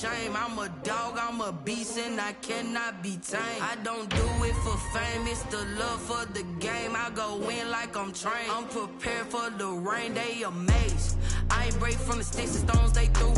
shame. I'm a dog, I'm a beast, and I cannot be tamed. I don't do it for fame, it's the love for the game. I go in like I'm trained. I'm prepared for the rain, they amazed. I ain't break from the sticks and stones they threw.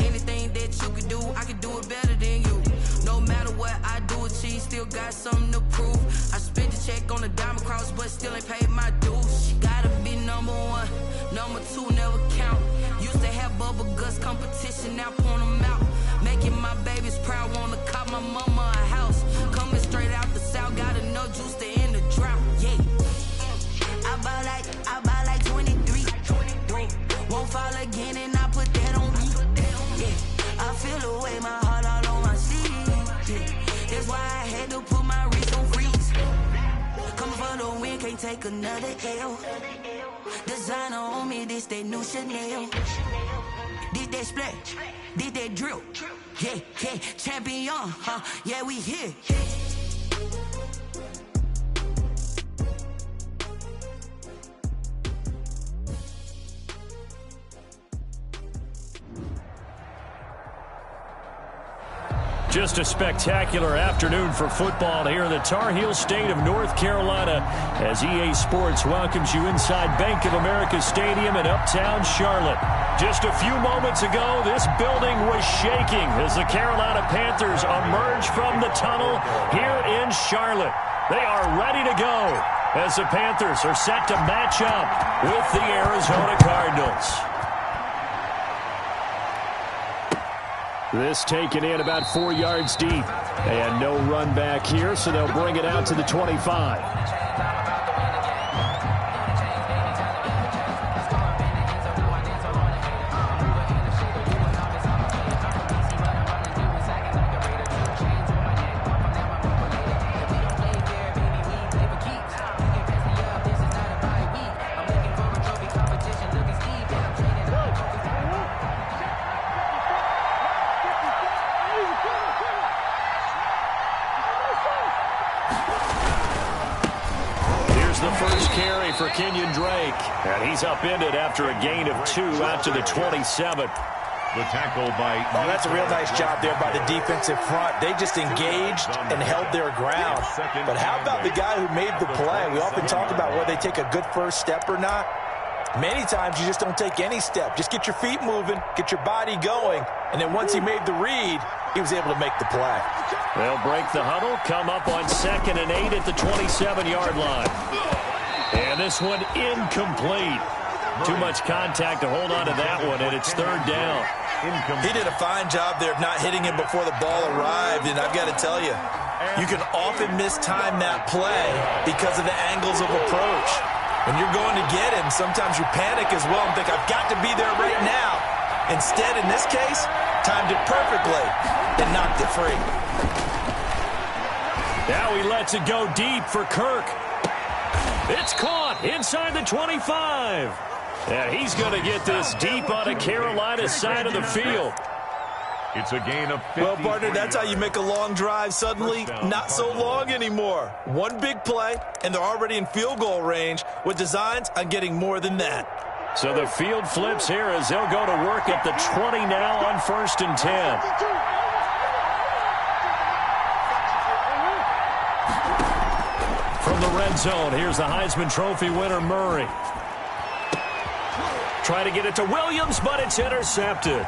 Anything that you can do, I can do it better than you. No matter what I do achieve, still got something to prove. I spent the check on the diamond cross, but still ain't paid my dues. Gotta be number one, number two never count. Used to have bubble guts competition, now point them out. Making my babies proud, wanna cop my mama a house. Coming straight out the south, got enough juice to end the drought. Yeah, I buy like 23. Won't fall again, and I put that on me. Yeah, I feel the way, my heart all on my sleeve. Yeah, that's why I had to put my wrist on freeze. Coming for the win, can't take another L. Designer on me, this that new Chanel. Did that splash, did that drill. Yeah, yeah, champion, yeah, we here. Just a spectacular afternoon for football here in the Tar Heel state of North Carolina as EA Sports welcomes you inside Bank of America Stadium in uptown Charlotte. Just a few moments ago, this building was shaking as the Carolina Panthers emerge from the tunnel here in Charlotte. They are ready to go as the Panthers are set to match up with the Arizona Cardinals. This taken in about 4 yards deep. And no run back here, so they'll bring it out to the 25. For Kenyon Drake, and he's upended after a gain of 2 out to the 27th. The tackle by... Oh, that's a real nice job there by the defensive front. They just engaged and held their ground. But how about the guy who made the play? We often talk about whether they take a good first step or not. Many times you just don't take any step. Just get your feet moving, get your body going, and then once he made the read, he was able to make the play. They'll break the huddle, come up on 2nd and 8 at the 27-yard line. And this one incomplete. Too much contact to hold on to that one, and it's 3rd down. He did a fine job there of not hitting him before the ball arrived, and I've got to tell you, you can often mistime that play because of the angles of approach. When you're going to get him, sometimes you panic as well and think, I've got to be there right now. Instead, in this case, timed it perfectly and knocked it free. Now he lets it go deep for Kirk. It's caught inside the 25. And he's going to get this deep on the Carolina side of the field. It's a gain of 50. Well, partner, that's how you make a long drive suddenly not so long anymore. One big play, and they're already in field goal range with designs on getting more than that. So the field flips here as they'll go to work at the 20 now on 1st and 10. From the red zone, here's the Heisman Trophy winner, Murray. Try to get it to Williams, but it's intercepted.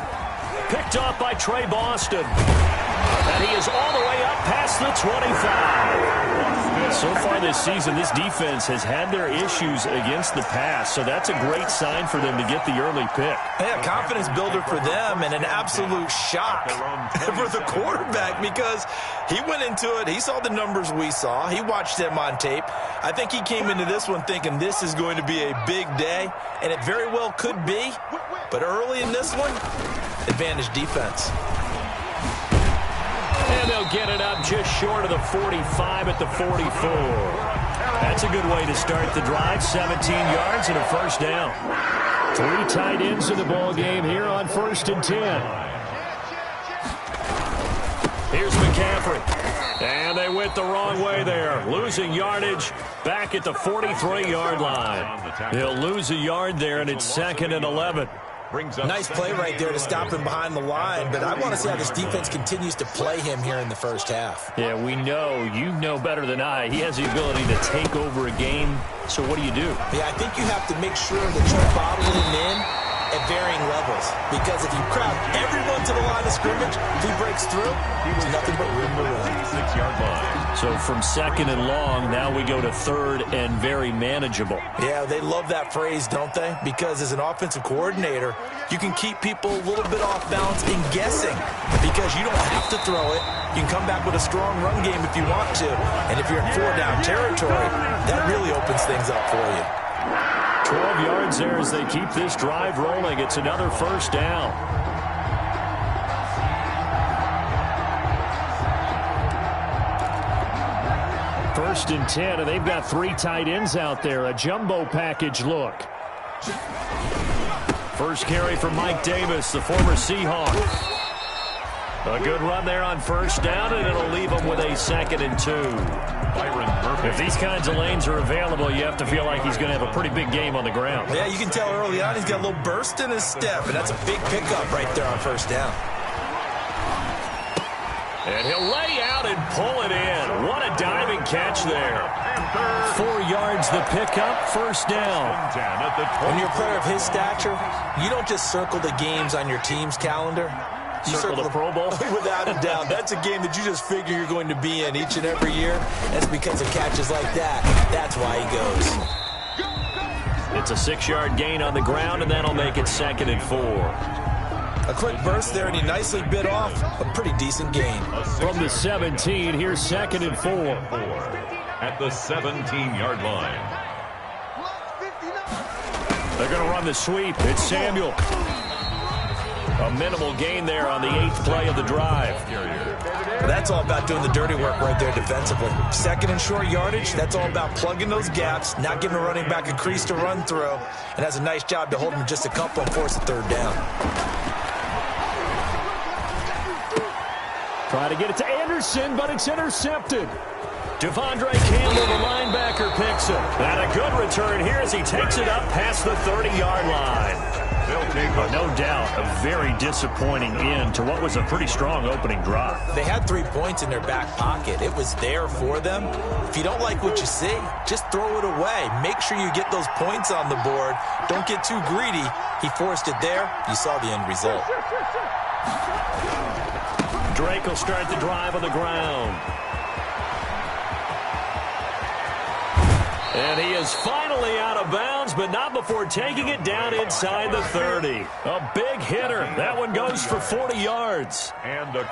Picked off by Trey Boston. And he is all the way up past the 25. So far this season, this defense has had their issues against the pass, so that's a great sign for them to get the early pick. Yeah, confidence builder for them and an absolute shock for the quarterback because he went into it. He saw the numbers we saw. He watched them on tape. I think he came into this one thinking this is going to be a big day, and it very well could be. But early in this one, advantage defense. And they'll get it up just short of the 45 at the 44. That's a good way to start the drive. 17 yards and a 1st down. 3 tight ends in the ball game here on 1st and 10. Here's McCaffrey. And they went the wrong way there. Losing yardage back at the 43-yard line. They'll lose a yard there, and it's 2nd and 11. brings up Nice play right there to stop him behind the line, but I want to see how this defense continues to play him here in the first half. Yeah, we know. You know better than I. He has the ability to take over a game. So what do? Yeah, I think you have to make sure that you bottle him in at varying levels. Because if you crowd everyone to the line of scrimmage, if he breaks through, there's nothing but room to run. 6-yard line. So from second and long, now we go to third and very manageable. Yeah, they love that phrase, don't they? Because as an offensive coordinator, you can keep people a little bit off balance and guessing. Because you don't have to throw it. You can come back with a strong run game if you want to. And if you're in 4-down territory, that really opens things up for you. 12 yards there as they keep this drive rolling. It's another first down. First and 10, and they've got 3 tight ends out there. A jumbo package look. First carry from Mike Davis, the former Seahawk. A good run there on first down, and it'll leave them with a 2nd and 2. If these kinds of lanes are available, you have to feel like he's going to have a pretty big game on the ground. Yeah, you can tell early on he's got a little burst in his step, and that's a big pickup right there on first down. And he'll lay out and pull it in. What a diving catch there. 4 yards the pickup, first down. When you're a player of his stature, you don't just circle the games on your team's calendar. You circle the Pro Bowl? Without a doubt. That's a game that you just figure you're going to be in each and every year. That's because of catches like that. That's why he goes. It's a 6-yard gain on the ground, and that'll make it 2nd and 4. A quick burst there, and he nicely bit off a pretty decent gain. From the 17, here's 2nd and 4. At the 17-yard line. They're going to run the sweep. It's Samuel. A minimal gain there on the 8th play of the drive. Well, that's all about doing the dirty work right there defensively. 2nd and short yardage, that's all about plugging those gaps, not giving a running back a crease to run through, and has a nice job to hold him just a couple and force a 3rd down. Try to get it to Anderson, but it's intercepted. Devondre Campbell, the linebacker, picks it. And a good return here as he takes it up past the 30-yard line. No doubt, a very disappointing end to what was a pretty strong opening drive. They had 3 points in their back pocket. It was there for them. If you don't like what you see, just throw it away. Make sure you get those points on the board. Don't get too greedy. He forced it there. You saw the end result. Drake will start the drive on the ground. And he is finally out of bounds, but not before taking it down inside the 30. A big hitter. That one goes for 40 yards.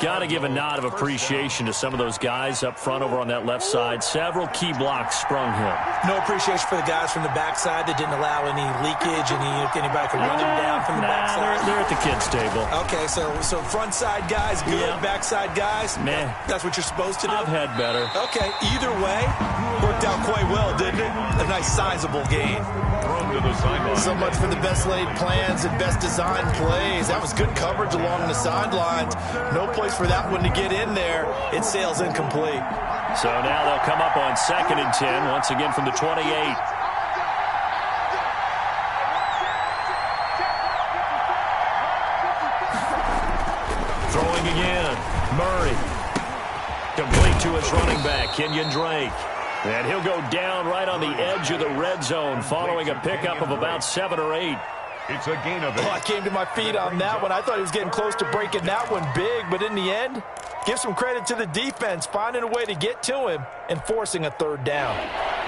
Got to give a nod of appreciation to some of those guys up front over on that left side. Several key blocks sprung him. No appreciation for the guys from the backside that didn't allow any leakage, anybody could run them down from the backside. They're at the kids' table. Okay, so front side guys, good. Yeah. Backside guys, man, that's what you're supposed to do? I've had better. Okay, either way, worked out quite well, didn't it? A nice sizable gain. So much for the best laid plans and best designed plays. That was good coverage along the sidelines. No place for that one to get in there. It sails incomplete. So now they'll come up on 2nd and 10, once again from the 28. Throwing again. Murray. Complete to his running back, Kenyon Drake. And he'll go down right on the edge of the red zone following a pickup of about 7 or 8. It's a gain of 8. Oh, I came to my feet on that one. I thought he was getting close to breaking that one big, but in the end, give some credit to the defense, finding a way to get to him and forcing a 3rd down.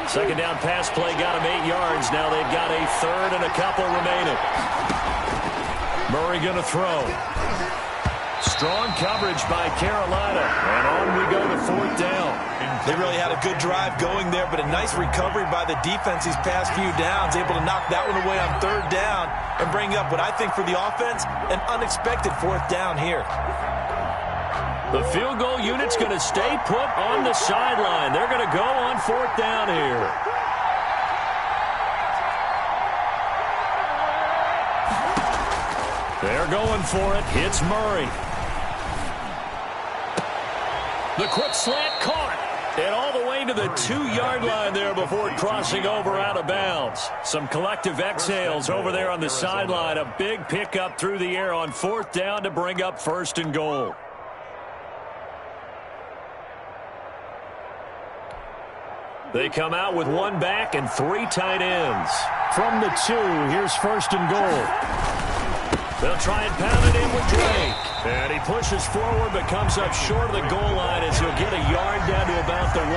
2nd down pass play got him 8 yards. Now they've got a 3rd and a couple remaining. Murray going to throw. Strong coverage by Carolina. And on we go to 4th down. They really had a good drive going there, but a nice recovery by the defense these past few downs, able to knock that one away on 3rd down and bring up what I think for the offense, an unexpected 4th down here. The field goal unit's going to stay put on the sideline. They're going to go on 4th down here. They're going for it. It's Murray. The quick slant caught. And all the way going to the 2-yard line there before crossing over out of bounds. Some collective exhales over there on the sideline. A big pickup through the air on 4th down to bring up 1st and goal. They come out with 1 back and 3 tight ends. From the 2, here's 1st and goal. They'll try and pound it in with Drake. And he pushes forward but comes up short of the goal line as he'll get a yard down to about the 1.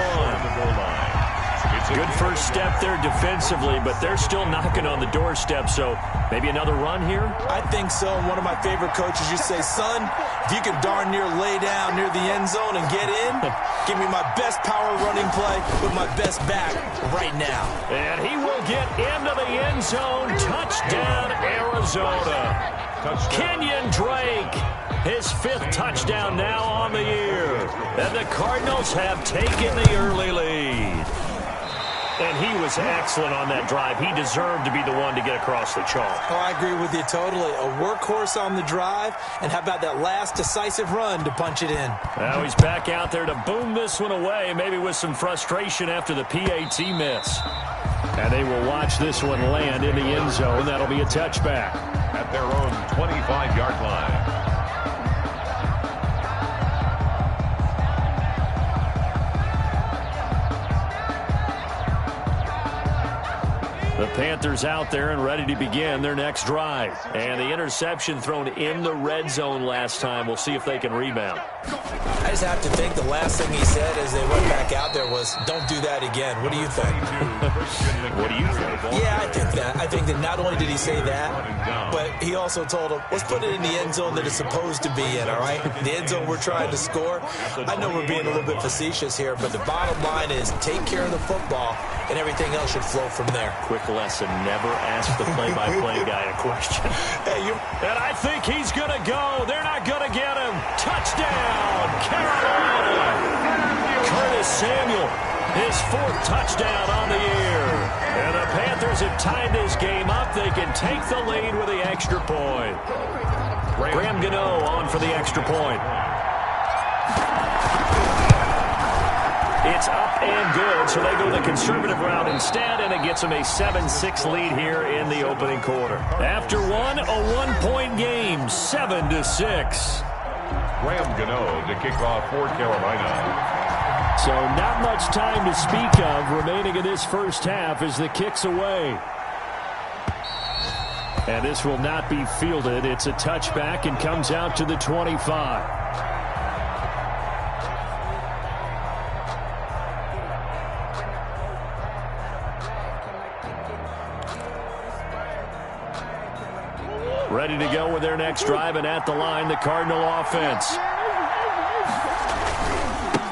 Good first step there defensively, but they're still knocking on the doorstep, so maybe another run here? I think so. And one of my favorite coaches used to say, son, if you can darn near lay down near the end zone and get in, give me my best power running play with my best back right now. And he will get into the end zone. Touchdown, Arizona. Kenyon Drake, his 5th touchdown now on the year. And the Cardinals have taken the early lead. And he was excellent on that drive. He deserved to be the one to get across the chalk. Oh, I agree with you totally. A workhorse on the drive, and how about that last decisive run to punch it in? Now he's back out there to boom this one away, maybe with some frustration after the PAT miss. And they will watch this one land in the end zone. That'll be a touchback. At their own 25-yard line. The Panthers out there and ready to begin their next drive. And the interception thrown in the red zone last time. We'll see if they can rebound. I just have to think the last thing he said as they went back out there was, don't do that again. What do you think? What do you think? Yeah, I think that. I think that not only did he say that, but he also told him, let's put it in the end zone that it's supposed to be in, all right? The end zone we're trying to score. I know we're being a little bit facetious here, but the bottom line is take care of the football, and everything else should flow from there. Quick lesson, never ask the play-by-play guy a question. And I think he's going to go. They're not going to get him. Touchdown, Carolina. Curtis Samuel, his 4th touchdown on the year. And the Panthers have tied this game up. They can take the lead with the extra point. Graham Gano on for the extra point. It's up and good, so they go the conservative route instead, and it gets them a 7-6 lead here in the opening quarter. After one, a 1-point game, 7-6. Graham Gano to kick off for Carolina. So not much time to speak of remaining in this first half as the kick's away. And this will not be fielded. It's a touchback and comes out to the 25. Ready to go with their next drive, and at the line, the Cardinal offense.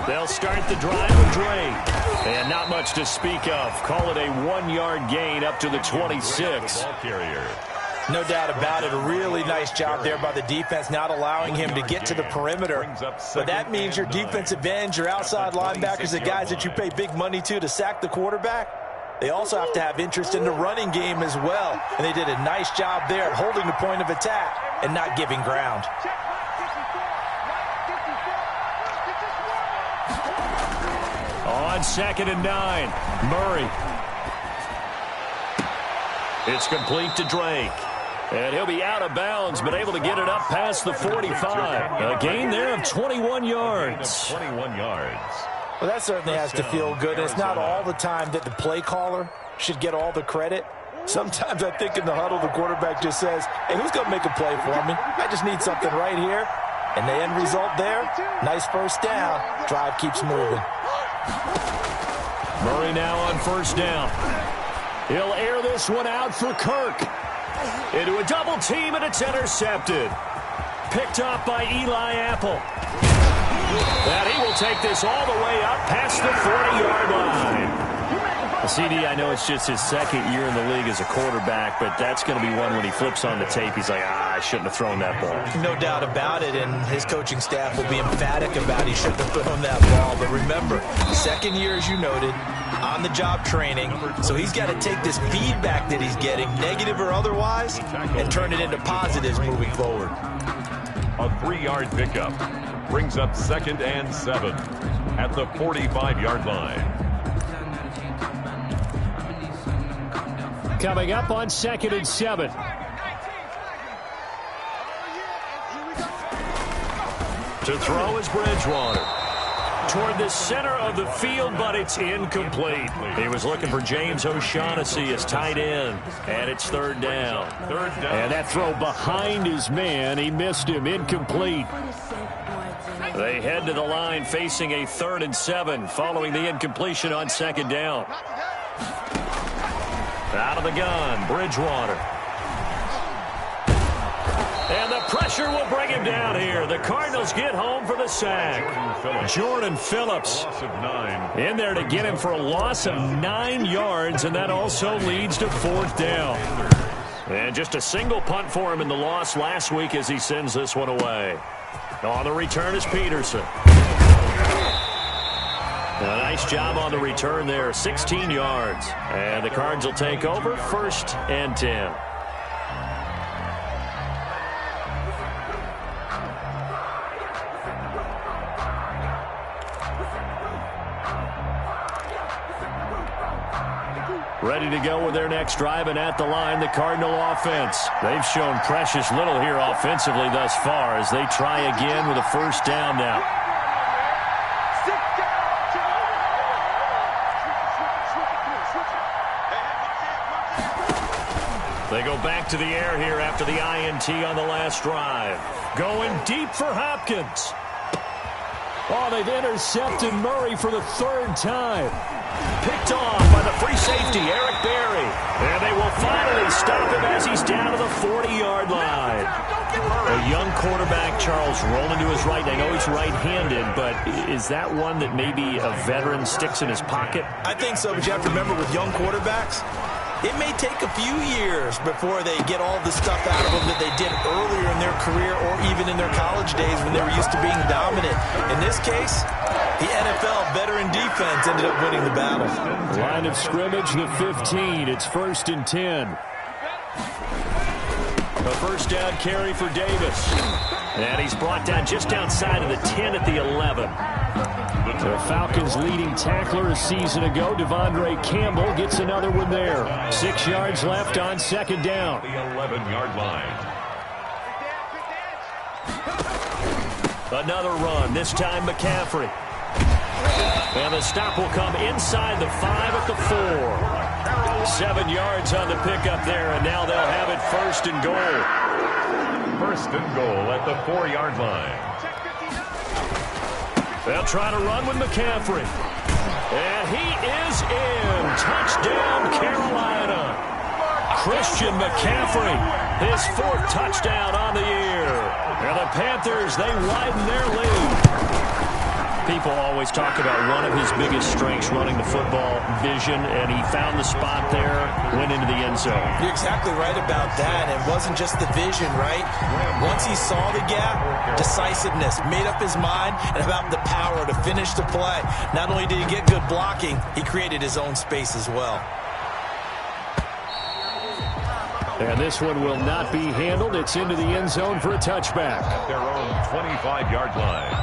They'll start the drive with Drake. And not much to speak of. Call it a 1-yard gain up to the 26. No doubt about it. A really nice job there by the defense, not allowing him to get to the perimeter. But that means your defensive ends, your outside linebackers, the guys that you pay big money to sack the quarterback, they also have to have interest in the running game as well. And they did a nice job there at holding the point of attack and not giving ground. On 2nd and 9, Murray. It's complete to Drake. And he'll be out of bounds, but able to get it up past the 45. A gain there of 21 yards. 21 yards. Well, that certainly has to feel good. It's not all the time that the play caller should get all the credit. Sometimes I think in the huddle, the quarterback just says, hey, who's going to make a play for me? I just need something right here. And the end result there, nice first down. Drive keeps moving. Murray now on 1st down. He'll air this one out for Kirk. Into a double team, and it's intercepted. Picked up by Eli Apple. And he will take this all the way up past the 40-yard line. CD, I know it's just his 2nd year in the league as a quarterback, but that's going to be one when he flips on the tape, he's like, I shouldn't have thrown that ball. No doubt about it, and his coaching staff will be emphatic about he shouldn't have thrown that ball. But remember, 2nd year, as you noted, on-the-job training, so he's got to take this feedback that he's getting, negative or otherwise, and turn it into positives moving forward. A 3-yard pickup brings up 2nd and 7 at the 45-yard line. Coming up on 2nd and 7. To throw is Bridgewater. Toward the center of the field, but it's incomplete. He was looking for James O'Shaughnessy as tight end, and it's 3rd down. And that throw behind his man, he missed him, incomplete. They head to the line facing a 3rd and 7 following the incompletion on 2nd down. Out of the gun, Bridgewater. And the pressure will bring him down here. The Cardinals get home for the sack. Jordan Phillips in there to get him for a loss of 9 yards, and that also leads to 4th down. And just a single punt for him in the loss last week as he sends this one away. On the return is Peterson. A nice job on the return there, 16 yards. And the Cards will take over 1st and 10. Ready to go with their next drive, and at the line, the Cardinal offense. They've shown precious little here offensively thus far as they try again with a 1st down now. They go back to the air here after the INT on the last drive. Going deep for Hopkins. Oh, they've intercepted Murray for the 3rd time. Picked off by the free safety, Eric Berry. And they will finally stop him as he's down to the 40-yard line. A young quarterback, Charles, rolling to his right. I know he's right-handed, but is that one that maybe a veteran sticks in his pocket? I think so, but you have to remember with young quarterbacks, it may take a few years before they get all the stuff out of them that they did earlier in their career or even in their college days when they were used to being dominant. In this case, the NFL veteran defense ended up winning the battle. Line of scrimmage, the 15. It's 1st and 10. A 1st down carry for Davis. And he's brought down just outside of the 10 at the 11. The Falcons' leading tackler a season ago, Devondre Campbell, gets another one there. 6 yards left on 2nd down. The 11-yard line. Another run, this time McCaffrey. And the stop will come inside the 5 at the 4. 7 yards on the pickup there, and now they'll have it 1st and goal. 1st and goal at the 4-yard line. They'll try to run with McCaffrey. And he is in. Touchdown, Carolina. Christian McCaffrey, his 4th touchdown on the year. And the Panthers, they widen their lead. People always talk about one of his biggest strengths, running the football, vision, and he found the spot there, went into the end zone. You're exactly right about that. It wasn't just the vision, right? Once he saw the gap, decisiveness, made up his mind, and about the power to finish the play. Not only did he get good blocking, he created his own space as well. And this one will not be handled. It's into the end zone for a touchback. At their own 25-yard line.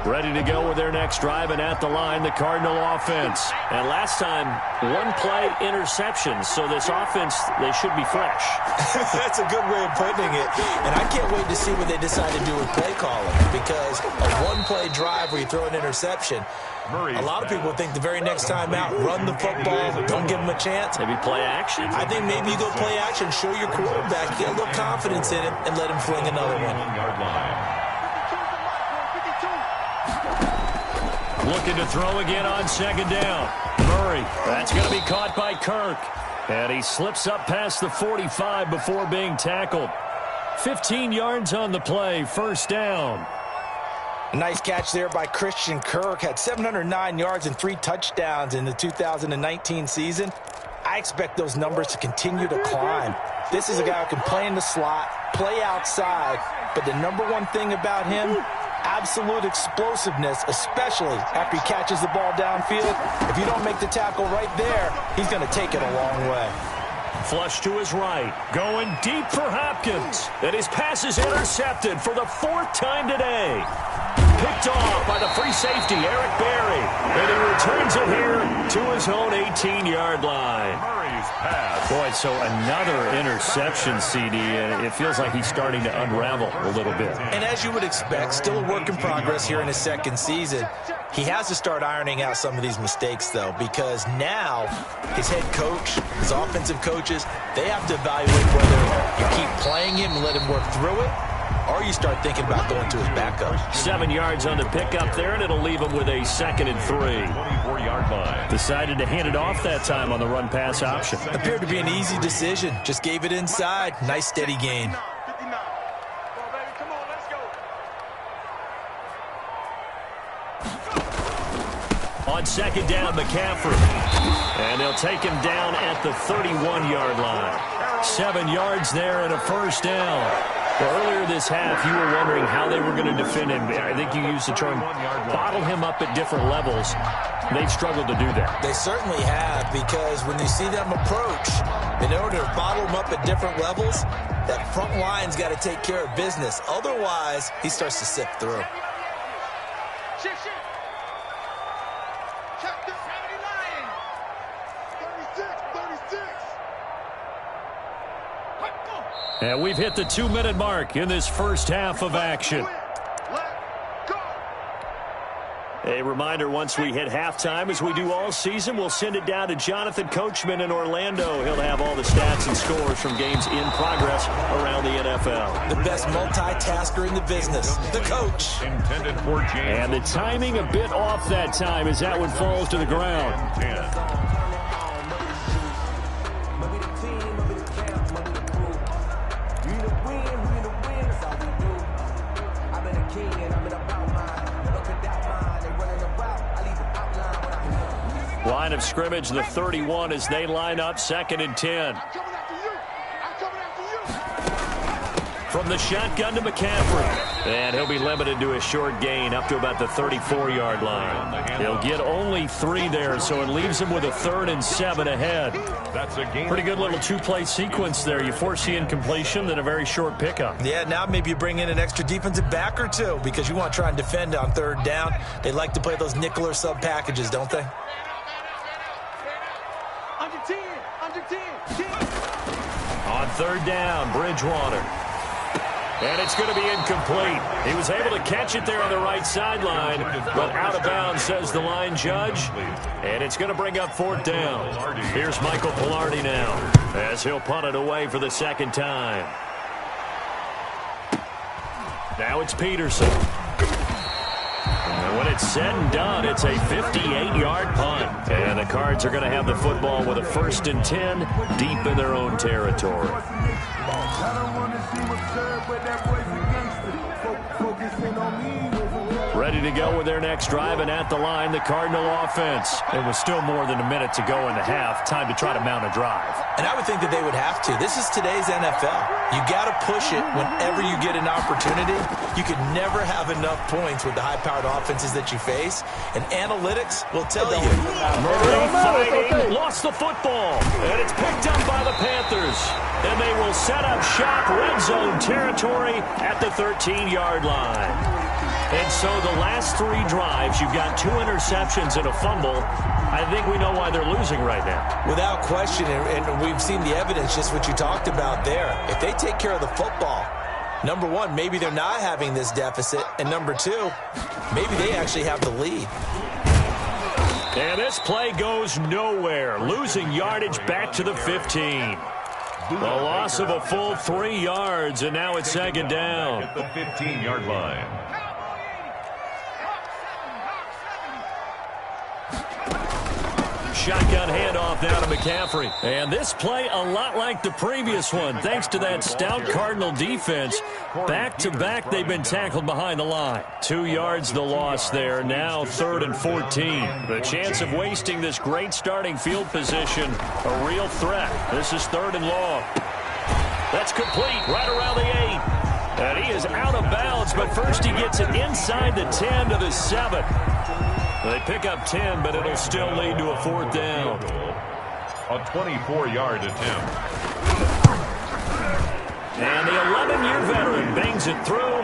Ready to go with their next drive, and at the line, the Cardinal offense. And last time, 1-play interception, so this offense, they should be fresh. That's a good way of putting it. And I can't wait to see what they decide to do with play calling, because a 1-play drive where you throw an interception, a lot of people think the very next time out, run the football, don't give them a chance. Maybe play action? I think maybe you go play action, show your quarterback, get a little confidence in him, and let him fling another one. Looking to throw again on 2nd down. Murray, that's going to be caught by Kirk. And he slips up past the 45 before being tackled. 15 yards on the play, 1st down. A nice catch there by Christian Kirk. Had 709 yards and 3 touchdowns in the 2019 season. I expect those numbers to continue to climb. This is a guy who can play in the slot, play outside, but the number one thing about him, absolute explosiveness, especially after he catches the ball downfield. If you don't make the tackle right there, he's going to take it a long way. Flush to his right, going deep for Hopkins. And his pass is intercepted for the 4th time today. picked off by the free safety, Eric Berry. And he returns it here to his own 18-yard line. Murray's pass. Boy, so another interception, CD, and it feels like he's starting to unravel a little bit. And as you would expect, still a work in progress here in his second season. He has to start ironing out some of these mistakes, though, because now his head coach, his offensive coaches, they have to evaluate whether you keep playing him and let him work through it, or you start thinking about going to his backup. 7 yards on the pickup there, and it'll leave him with a 2nd and 3. 24-yard line. Decided to hand it off that time on the run-pass option. Appeared to be an easy decision. Just gave it inside. Nice, steady gain. On 2nd down, McCaffrey. And they'll take him down at the 31-yard line. 7 yards there and a 1st down. Well, earlier this half, you were wondering how they were going to defend him. I think you used the term bottle him up at different levels. They've struggled to do that. They certainly have, because when you see them approach, in order to bottle them up at different levels, that front line's got to take care of business. Otherwise, he starts to sift through. And we've hit the 2-minute mark in this first half of action. A reminder, once we hit halftime, as we do all season, we'll send it down to Jonathan Coachman in Orlando. He'll have all the stats and scores from games in progress around the NFL. The best multitasker in the business, the coach. Intended for James. And the timing a bit off that time as that one falls to the ground. 10. Line of scrimmage, the 31, as they line up, 2nd and 10. From the shotgun to McCaffrey. And he'll be limited to a short gain up to about the 34-yard line. He'll get only 3 there, so it leaves him with a 3rd and 7 ahead. That's a gain. Pretty good little 2-play sequence there. You force the incompletion, then a very short pickup. Yeah, now maybe you bring in an extra defensive back or two, because you want to try and defend on 3rd down. They like to play those nickel or sub packages, don't they? On 3rd down, Bridgewater. And it's going to be incomplete. He was able to catch it there on the right sideline, but out of bounds, says the line judge. And it's going to bring up 4th down. Here's Michael Pilardi now, as he'll punt it away for the 2nd time. Now it's Peterson. And when it's said and done, it's a 58-yard punt. And the Cards are going to have the football with a 1st and 10 deep in their own territory. Ready to go with their next drive, and at the line, the Cardinal offense. It was still more than a minute to go in the half. Time to try to mount a drive. And I would think that they would have to. This is today's NFL. You got to push it whenever you get an opportunity. You could never have enough points with the high-powered offenses that you face. And analytics will tell you. Murray fighting, lost the football. And it's picked up by the Panthers. And they will set up shop, red zone territory at the 13-yard line. And so the last 3 drives, you've got 2 interceptions and a fumble. I think we know why they're losing right now. Without question, and we've seen the evidence, just what you talked about there. If they take care of the football, number 1, maybe they're not having this deficit. And number 2, maybe they actually have the lead. And this play goes nowhere. Losing yardage back to the 15. The loss of a full 3 yards, and now it's 2nd down. At the 15-yard line. Shotgun handoff now to McCaffrey. And this play a lot like the previous one, thanks to that stout Cardinal defense. Back-to-back, they've been tackled behind the line. 2 yards the loss there, now 3rd and 14. The chance of wasting this great starting field position, a real threat. This is 3rd and long. That's complete, right around the 8. And he is out of bounds, but first he gets it inside the 10 to the 7. They pick up 10, but it'll still lead to a 4th down. A 24-yard attempt. And the 11-year veteran bangs it through.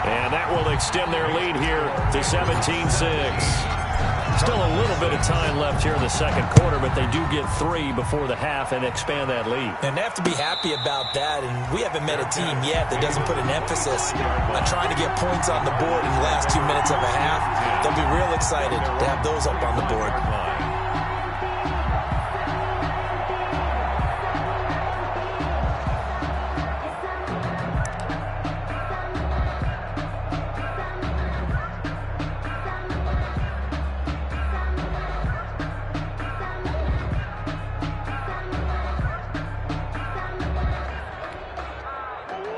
And that will extend their lead here to 17-6. Still a little bit of time left here in the second quarter, but they do get 3 before the half and expand that lead. And they have to be happy about that, and we haven't met a team yet that doesn't put an emphasis on trying to get points on the board in the last 2 minutes of a half. They'll be real excited to have those up on the board.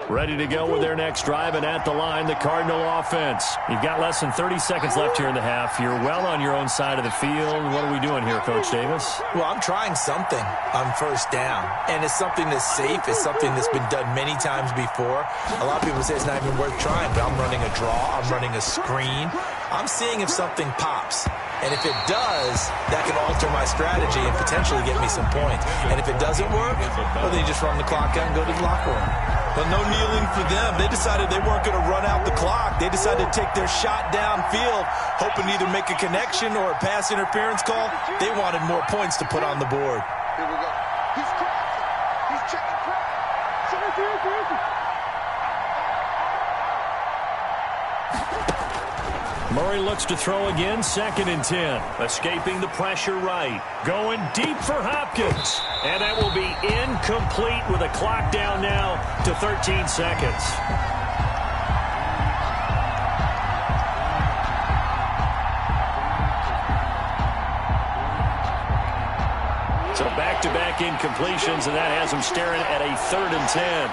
Ready to go with their next drive, and at the line, the Cardinal offense. You've got less than 30 seconds left here in the half. You're well on your own side of the field. What are we doing here, Coach Davis? Well, I'm trying something on first down, and it's something that's safe. It's something that's been done many times before. A lot of people say it's not even worth trying, but I'm running a draw. I'm running a screen. I'm seeing if something pops. And if it does, that can alter my strategy and potentially get me some points. And if it doesn't work, well, then you just run the clock out and go to the locker room. But no kneeling for them. They decided they weren't going to run out the clock. They decided to take their shot downfield, hoping to either make a connection or a pass interference call. They wanted more points to put on the board. Here we go. He's crossing. He's checking crossing. Murray looks to throw again, 2nd and 10. Escaping the pressure right. Going deep for Hopkins. And that will be incomplete with a clock down now to 13 seconds. So back-to-back incompletions, and that has them staring at a 3rd and 10.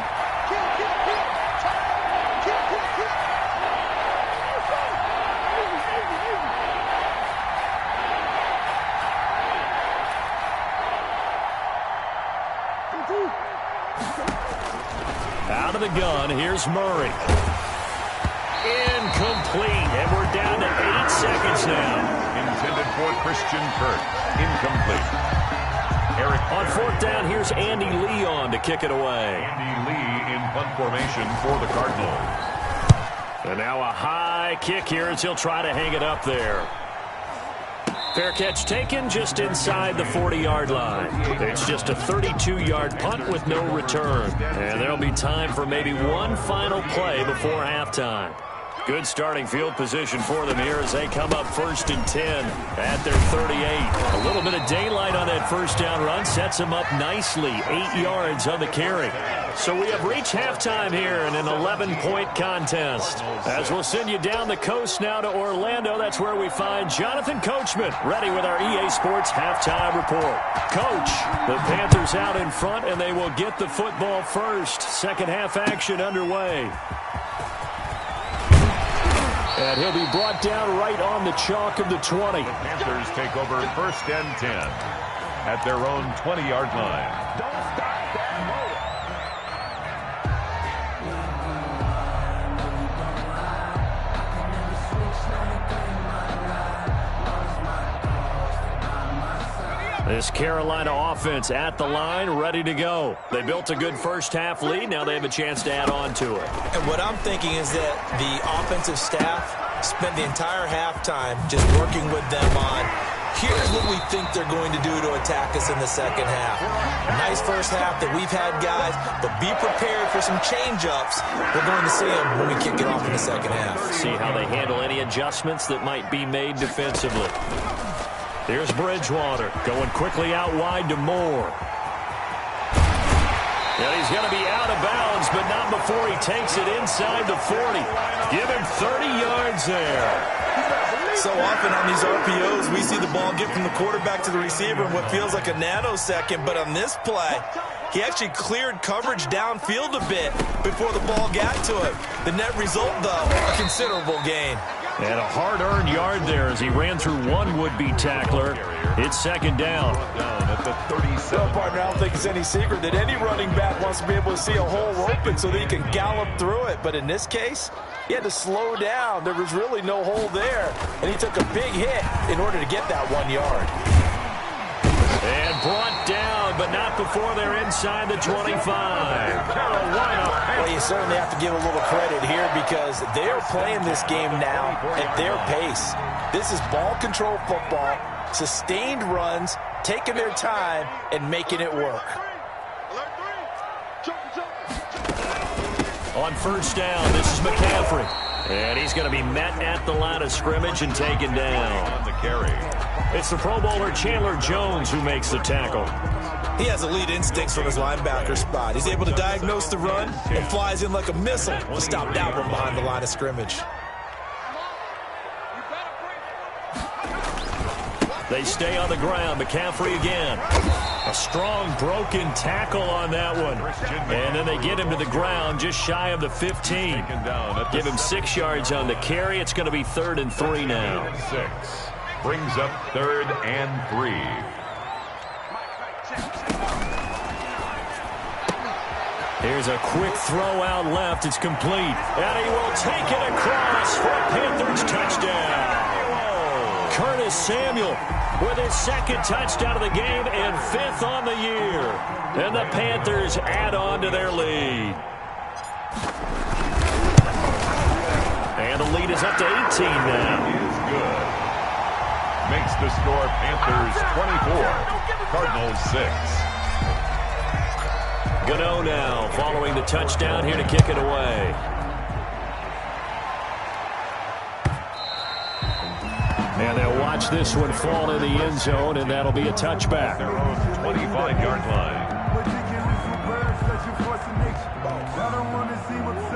Out of the gun, here's Murray. Incomplete, and we're down to 8 seconds now. Intended for Christian Kirk. Incomplete. Eric on 4th down, here's Andy Lee on to kick it away. Andy Lee in punt formation for the Cardinals. And now a high kick here as he'll try to hang it up there. Fair catch taken just inside the 40-yard line. It's just a 32-yard punt with no return. And there'll be time for maybe one final play before halftime. Good starting field position for them here as they come up 1st and 10 at their 38. A little bit of daylight on that first down run sets them up nicely. 8 yards on the carry. So we have reached halftime here in an 11-point contest. As we'll send you down the coast now to Orlando, that's where we find Jonathan Coachman ready with our EA Sports halftime report. Coach, the Panthers out in front, and they will get the football first. Second half action underway. And he'll be brought down right on the chalk of the 20. The Panthers take over 1st and 10 at their own 20-yard line. Don't stop that motor. This Carolina offense at the line, ready to go. They built a good first half lead. Now they have a chance to add on to it. And what I'm thinking is that the offensive staff spent the entire halftime just working with them on, here's what we think they're going to do to attack us in the second half. Nice first half that we've had, guys, but be prepared for some change-ups. We're going to see them when we kick it off in the second half. See how they handle any adjustments that might be made defensively. Here's Bridgewater going quickly out wide to Moore. And he's going to be out of bounds, but not before he takes it inside the 40. Give him 30 yards there. So often on these RPOs, we see the ball get from the quarterback to the receiver in what feels like a nanosecond. But on this play, he actually cleared coverage downfield a bit before the ball got to him. The net result, though, a considerable gain. And a hard-earned yard there as he ran through one would-be tackler. It's second down. Down at the 37. Well, partner, I don't think it's any secret that any running back wants to be able to see a hole open so that he can gallop through it. But in this case, he had to slow down. There was really no hole there. And he took a big hit in order to get that 1 yard. And brought down, but not before they're inside the 25. Carolina. Well, you certainly have to give a little credit here because they're playing this game now at their pace. This is ball control football, sustained runs, taking their time, and making it work. On first down, this is McCaffrey. And he's going to be met at the line of scrimmage and taken down. On the carry. It's the Pro Bowler Chandler Jones who makes the tackle. He has elite instincts from his linebacker spot. He's able to diagnose the run and flies in like a missile to stop that one behind the line of scrimmage. They stay on the ground. McCaffrey again. A strong broken tackle on that one. And then they get him to the ground just shy of the 15. Give him 6 yards on the carry. It's going to be 3rd and 3 now. 6. Brings up 3rd and 3. Here's a quick throw out left. It's complete. And he will take it across for a Panthers touchdown. Curtis Samuel with his 2nd touchdown of the game and 5th on the year. And the Panthers add on to their lead. And the lead is up to 18 now. Is good. Makes the score Panthers 24, Cardinals 6. Gano now following the touchdown here to kick it away. And they'll watch this one fall in the end zone, and that'll be a touchback. Their own 25-yard line.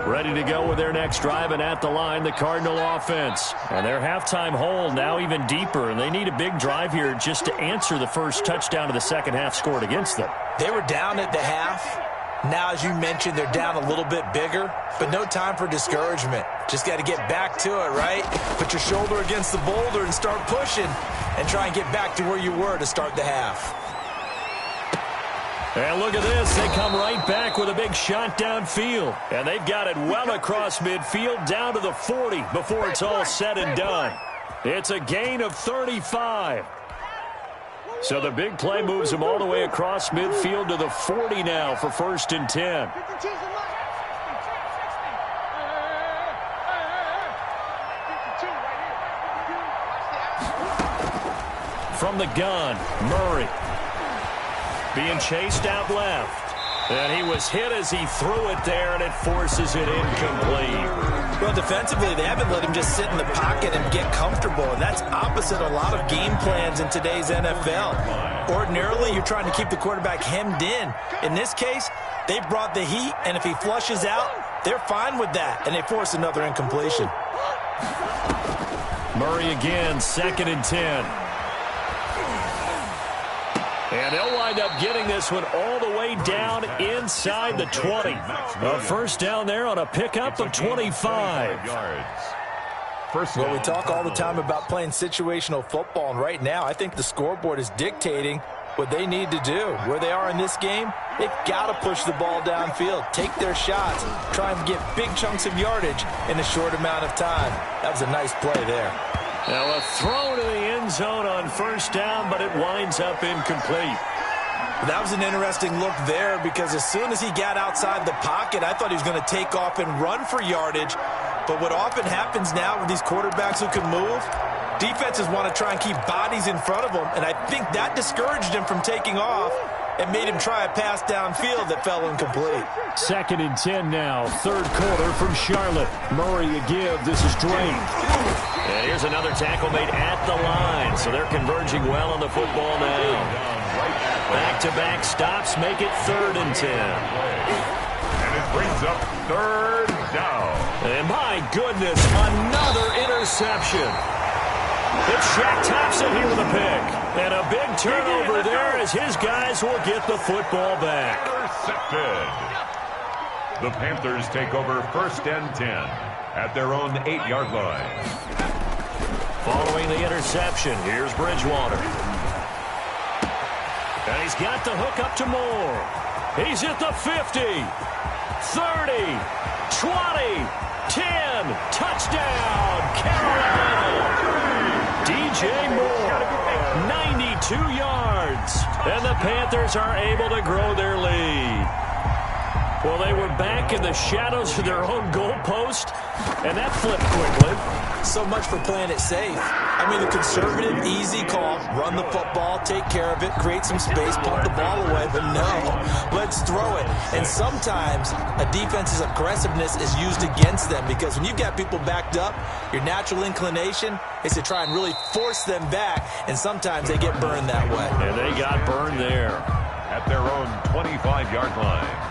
Ready to go with their next drive, and at the line, the Cardinal offense. And their halftime hole now even deeper, and they need a big drive here just to answer the first touchdown of the second half scored against them. They were down at the half. Now, as you mentioned, they're down a little bit bigger, but no time for discouragement. Just got to get back to it, right? Put your shoulder against the boulder and start pushing and try and get back to where you were to start the half. And look at this. They come right back with a big shot downfield. And they've got it well across midfield down to the 40 before it's all said and done. It's a gain of 35. So the big play moves them all the way across midfield to the 40 now for 1st and 10. From the gun, Murray. Being chased out left. And he was hit as he threw it there, and it forces it incomplete. Well, defensively, they haven't let him just sit in the pocket and get comfortable, and that's opposite a lot of game plans in today's NFL. Ordinarily, you're trying to keep the quarterback hemmed in. In this case, they brought the heat, and if he flushes out, they're fine with that, and they force another incompletion. Murray again, 2nd and 10. And they'll wind up getting this one all the way down inside the 20. A first down there on a pickup of 25. Well, we talk all the time about playing situational football, and right now I think the scoreboard is dictating what they need to do. Where they are in this game, they've got to push the ball downfield, take their shots, try and get big chunks of yardage in a short amount of time. That was a nice play there. Now a throw to the end zone on first down, but it winds up incomplete. That was an interesting look there because as soon as he got outside the pocket, I thought he was going to take off and run for yardage. But what often happens now with these quarterbacks who can move, defenses want to try and keep bodies in front of them, and I think that discouraged him from taking off and made him try a pass downfield that fell incomplete. 2nd and 10 now, 3rd quarter from Charlotte. Murray a give, this is Drain. And here's another tackle made at the line, so they're converging well on the football now. Back-to-back stops make it 3rd and 10. And it brings up 3rd down. And my goodness, another interception. It's Shaq Thompson here with a pick. And a big turnover there as his guys will get the football back. Intercepted. The Panthers take over 1st and 10 at their own 8-yard line. Following the interception, here's Bridgewater. And he's got the hook up to Moore. He's at the 50, 30, 20, 10. Touchdown, Carolina. DJ Moore, 92 yards. And the Panthers are able to grow their lead. Well, they were back in the shadows of their own goalpost, and that flipped quickly. So much for playing it safe. I mean, the conservative, easy call, run the football, take care of it, create some space, pump the ball away, but no, let's throw it. And sometimes a defense's aggressiveness is used against them because when you've got people backed up, your natural inclination is to try and really force them back, and sometimes they get burned that way. And they got burned there. At their own 25-yard line.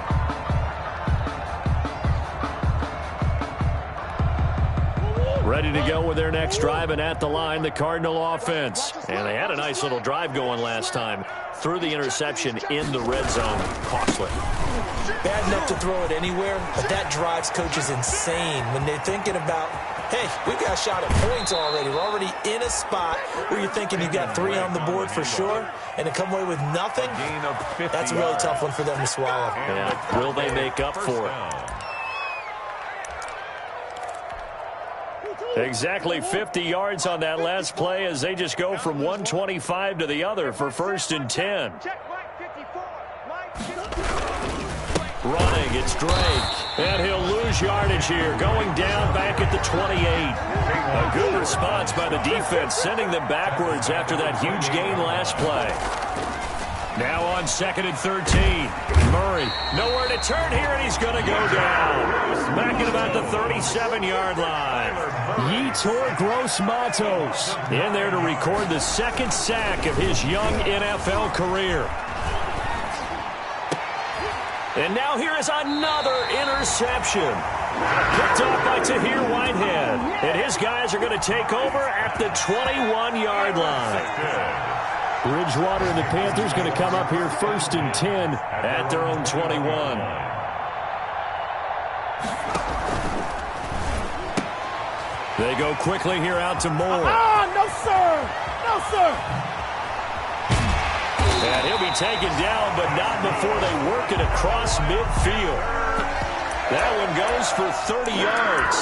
Ready to go with their next drive, and at the line, the Cardinal offense. And they had a nice little drive going last time. Threw the interception in the red zone. Costly. Bad enough to throw it anywhere, but that drives coaches insane when they're thinking about, hey, we've got a shot at points already. We're already in a spot where you're thinking you've got 3 on the board for sure, and to come away with nothing, that's a really tough one for them to swallow. Yeah. Will they make up for it? Exactly 50 yards on that last play as they just go from 125 to the other for 1st and 10. Running, it's Drake. And he'll lose yardage here, going down back at the 28. A good response by the defense, sending them backwards after that huge gain last play. Now on 2nd and 13. Murray, nowhere to turn here, and he's going to go down. Back at about the 37-yard line. Yetur Gross-Matos in there to record the 2nd sack of his young NFL career. And now here is another interception. Picked off by Tahir Whitehead. And his guys are going to take over at the 21-yard line. Bridgewater and the Panthers going to come up here 1st and 10 at their own 21. They go quickly here out to Moore. No, sir. No, sir. And he'll be taken down, but not before they work it across midfield. That one goes for 30 yards.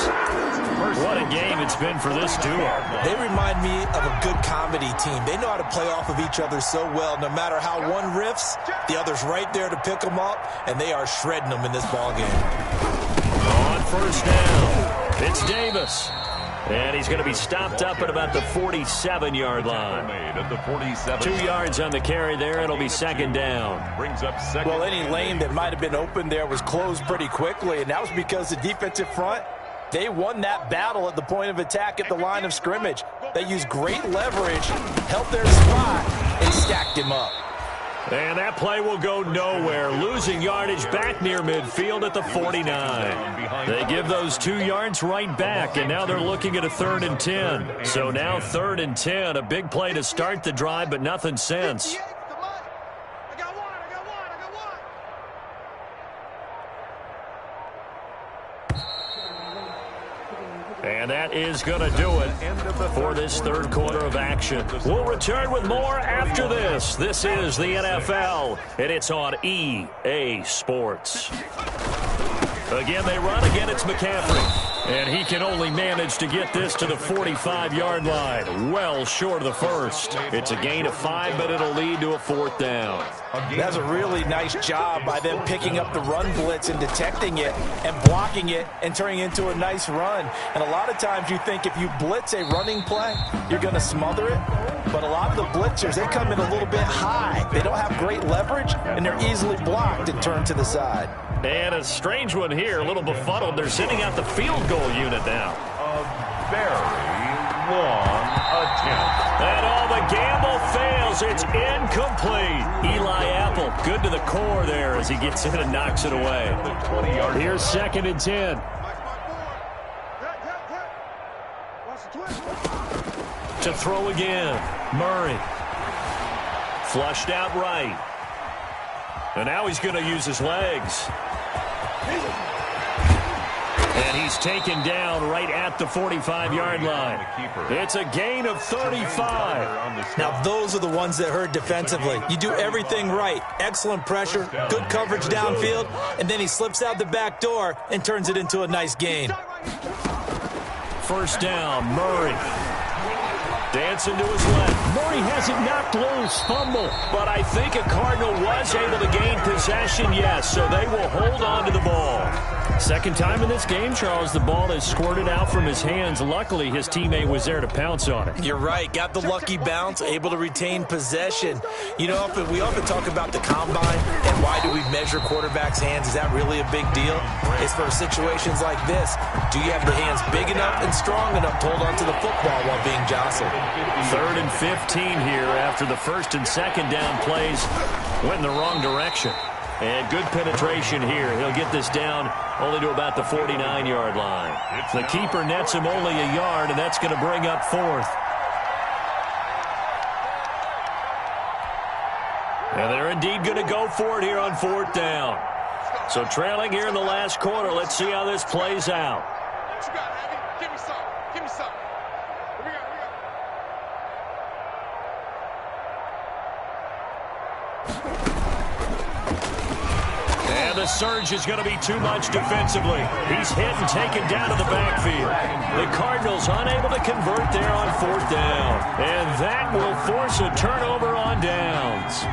What a game it's been for this duo. They remind me of a good comedy team. They know how to play off of each other so well. No matter how one riffs, the other's right there to pick them up, and they are shredding them in this ballgame. On 1st down, it's Davis. And he's going to be stopped up at about the 47-yard line. 2 yards on the carry there. It'll be 2nd down. Brings up 2nd. Well, any lane that might have been open there was closed pretty quickly, and that was because the defensive front, they won that battle at the point of attack at the line of scrimmage. They used great leverage, held their spot, and stacked him up. And that play will go nowhere. Losing yardage back near midfield at the 49. They give those 2 yards right back, and now they're looking at a 3rd and 10. So now 3rd and 10. A big play to start the drive, but nothing since. And that is going to do it for this 3rd quarter of action. We'll return with more after this. This is the NFL, and it's on EA Sports. Again, they run. Again, it's McCaffrey. And he can only manage to get this to the 45-yard line. Well short of the 1st. It's a gain of 5, but it'll lead to a 4th down. That's a really nice job by them picking up the run blitz and detecting it and blocking it and turning it into a nice run. And a lot of times you think if you blitz a running play, you're going to smother it. But a lot of the blitzers, they come in a little bit high. They don't have great leverage, and they're easily blocked and turned to the side. And a strange one here, a little befuddled. They're sending out the field goal unit now. A very long attempt. And all the gamble fails. It's incomplete. Eli Apple, good to the core there as he gets in and knocks it away. Here's 2nd and 10. To throw again. Murray. Flushed out right. And now he's going to use his legs. And he's taken down right at the 45-yard line. It's a gain of 35. Now, those are the ones that hurt defensively. You do everything right. Excellent pressure, good coverage downfield, and then he slips out the back door and turns it into a nice gain. 1st down, Murray. Dancing to his left. Murray has it knocked loose. Fumble. But I think a Cardinal was able to gain possession, yes, so they will hold on to the ball. Second time in this game, Charles, the ball has squirted out from his hands. Luckily, his teammate was there to pounce on it. You're right. Got the lucky bounce, able to retain possession. You know, we often talk about the combine and why do we measure quarterbacks' hands. Is that really a big deal? It's for situations like this. Do you have the hands big enough and strong enough to hold on to the football while being jostled? 3rd and 15 here after the first and second down plays went in the wrong direction. And good penetration here. He'll get this down only to about the 49-yard line. The keeper nets him only a yard, and that's going to bring up 4th. And they're indeed going to go for it here on 4th down. So trailing here in the last quarter. Let's see how this plays out. What you got, Abby? Give me some. Give me some. What we got? And the surge is going to be too much defensively. He's hit and taken down to the backfield. The Cardinals unable to convert there on 4th down. And that will force a turnover on downs.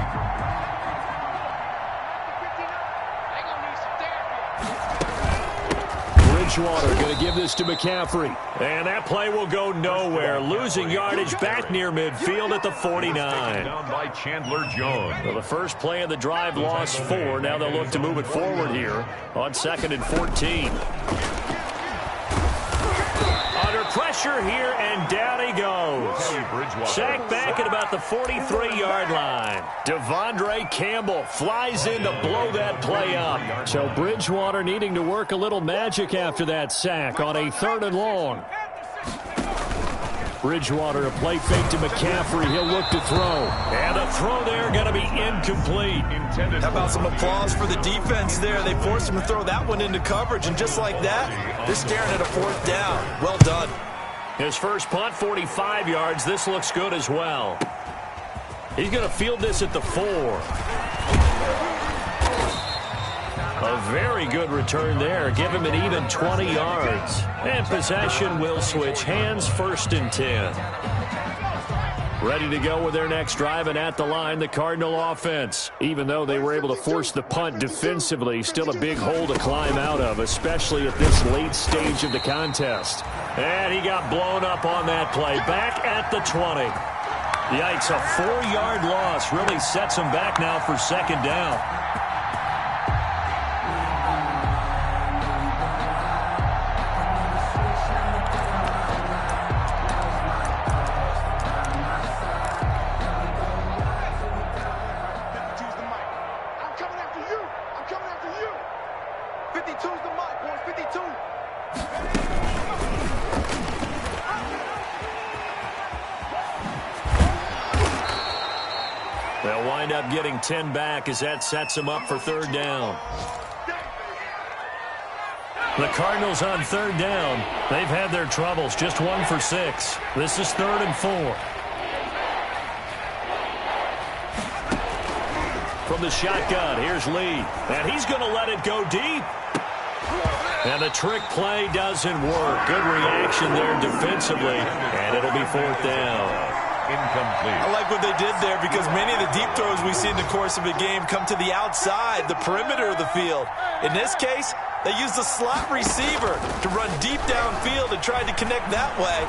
Bridgewater going to give this to McCaffrey. And that play will go nowhere. Losing yardage back near midfield at the 49. Down by Chandler Jones. Well, the first play of the drive lost 4. Now they'll look to move it forward here on 2nd and 14. Under pressure here, and down he goes. Sacked back at about the 43-yard line. Devondre Campbell flies in to blow that play up. So Bridgewater needing to work a little magic after that sack on a 3rd and long. Bridgewater, a play fake to McCaffrey. He'll look to throw. And the throw there going to be incomplete. How about some applause for the defense there? They forced him to throw that one into coverage, and just like that, they're staring at a 4th down. Well done. His first punt, 45 yards. This looks good as well. He's going to field this at the 4. A very good return there. Give him an even 20 yards. And possession will switch hands, 1st and 10. Ready to go with their next drive, and at the line, the Cardinal offense. Even though they were able to force the punt defensively, still a big hole to climb out of, especially at this late stage of the contest. And he got blown up on that play. Back at the 20. Yikes, a 4-yard loss really sets him back now for 2nd down. They'll wind up getting 10 back as that sets them up for 3rd down. The Cardinals on 3rd down. They've had their troubles, just 1 for 6. This is 3rd and 4. From the shotgun, here's Lee. And he's going to let it go deep. And the trick play doesn't work. Good reaction there defensively. And it'll be 4th down. Incomplete. I like what they did there because many of the deep throws we see in the course of a game come to the outside, the perimeter of the field. In this case, they used a slot receiver to run deep downfield and tried to connect that way.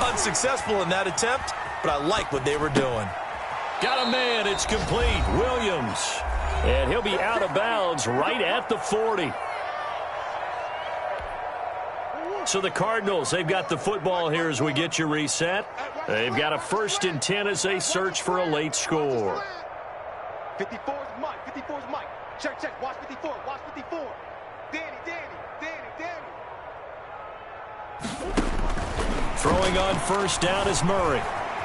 Unsuccessful in that attempt, but I like what they were doing. Got a man. It's complete. Williams. And he'll be out of bounds right at the 40. So the Cardinals, they've got the football here as we get you reset. They've got a 1st and 10 as they search for a late score. 54 is Mike. 54 is Mike. Check, check. Watch 54. Watch 54. Danny. Throwing on 1st down is Murray.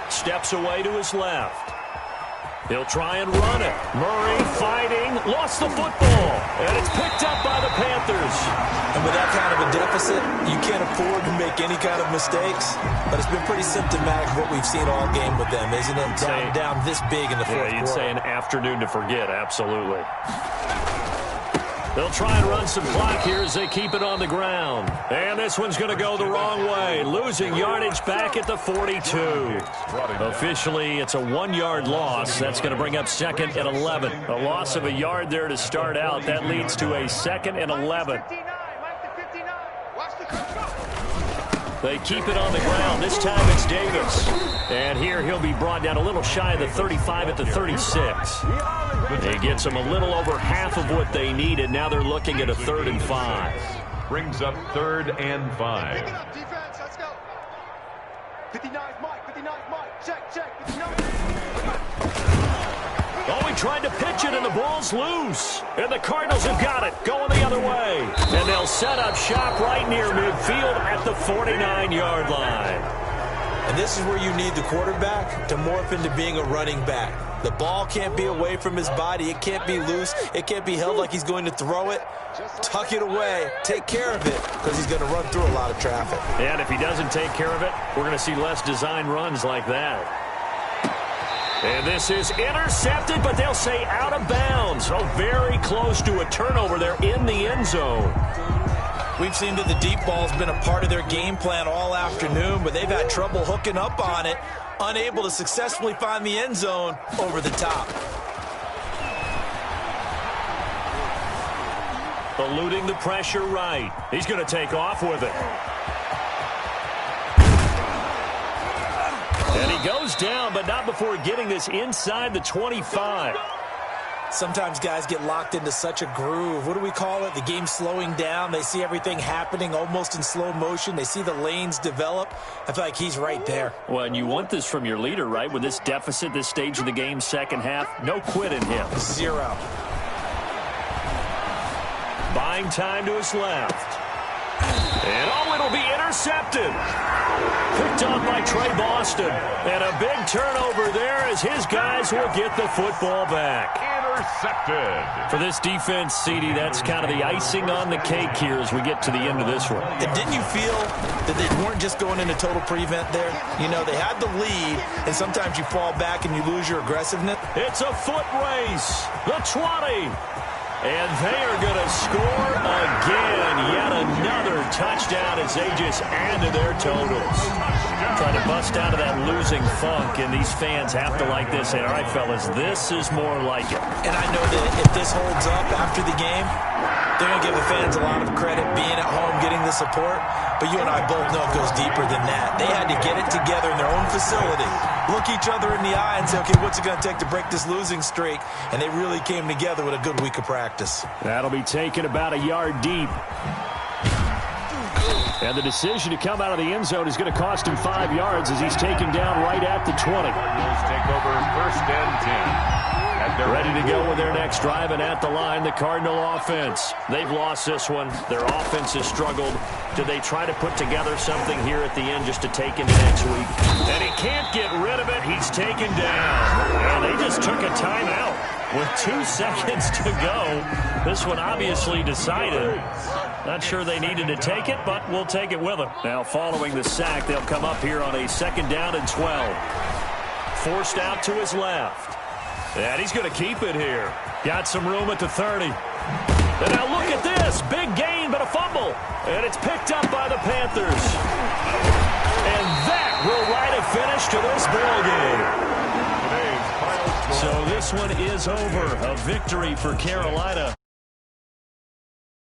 Steps away to his left. He'll try and run it. Murray fighting. Lost the football. And it's picked up by the Panthers. And with that kind of a deficit, you can't afford to make any kind of mistakes. But it's been pretty symptomatic of what we've seen all game with them, isn't it? Down this big in the fourth quarter. You'd say an afternoon to forget, absolutely. They'll try and run some clock here as they keep it on the ground. And this one's going to go the wrong way, losing yardage back at the 42. Officially, it's a 1-yard loss. That's going to bring up 2nd and 11. A loss of a yard there to start out. That leads to a 2nd and 11. They keep it on the ground. This time it's Davis. And here he'll be brought down a little shy of the 35 at the 36. He gets them a little over half of what they needed. Now they're looking at a 3rd and 5. Brings up 3rd and 5. Defense, let's go. 59's Mike, 59's Mike. Check, 59. Oh, he tried to pitch it, and the ball's loose. And the Cardinals have got it, going the other way. And they'll set up shop right near midfield at the 49-yard line. And this is where you need the quarterback to morph into being a running back. The ball can't be away from his body. It can't be loose. It can't be held like he's going to throw it. Tuck it away. Take care of it because he's going to run through a lot of traffic. And if he doesn't take care of it, we're going to see less design runs like that. And this is intercepted, but they'll say out of bounds. Oh, very close to a turnover there in the end zone. We've seen that the deep ball's been a part of their game plan all afternoon, but they've had trouble hooking up on it, unable to successfully find the end zone over the top. Eluding the pressure right. He's going to take off with it. And he goes down, but not before getting this inside the 25. Sometimes guys get locked into such a groove. What do we call it? The game's slowing down. They see everything happening almost in slow motion. They see the lanes develop. I feel like he's right there. Well, and you want this from your leader, right? With this deficit, this stage of the game, second half, no quit in him. 0. Buying time to his left. And oh, it'll be intercepted. Picked up by Trey Boston. And a big turnover there as his guys will get the football back. Intercepted. For this defense, CD, that's kind of the icing on the cake here as we get to the end of this one. And didn't you feel that they weren't just going into total prevent there? You know, they had the lead, and sometimes you fall back and you lose your aggressiveness. It's a foot race. The 20. And they are going to score again. Yet another touchdown as they just add to their totals. Trying to bust out of that losing funk, and these fans have to like this. Say, all right, fellas, this is more like it. And I know that if this holds up after the game, they're going to give the fans a lot of credit being at home, getting the support. But you and I both know it goes deeper than that. They had to get it together in their own facility, look each other in the eye and say, okay, what's it going to take to break this losing streak? And they really came together with a good week of practice. That'll be taken about a yard deep. And the decision to come out of the end zone is going to cost him 5 yards as he's taken down right at the 20. Cardinals take over 1st and 10. Ready to go with their next drive, and at the line, the Cardinal offense. They've lost this one. Their offense has struggled. Do they try to put together something here at the end just to take into next week? And he can't get rid of it. He's taken down. And they just took a timeout with 2 seconds to go. This one obviously decided. Not sure they needed to take it, but we'll take it with them. Now, following the sack, they'll come up here on a 2nd down and 12. Forced out to his left. And he's going to keep it here. Got some room at the 30. And now look at this. Big gain, but a fumble. And it's picked up by the Panthers. And that will write a finish to this ball game. So this one is over. A victory for Carolina.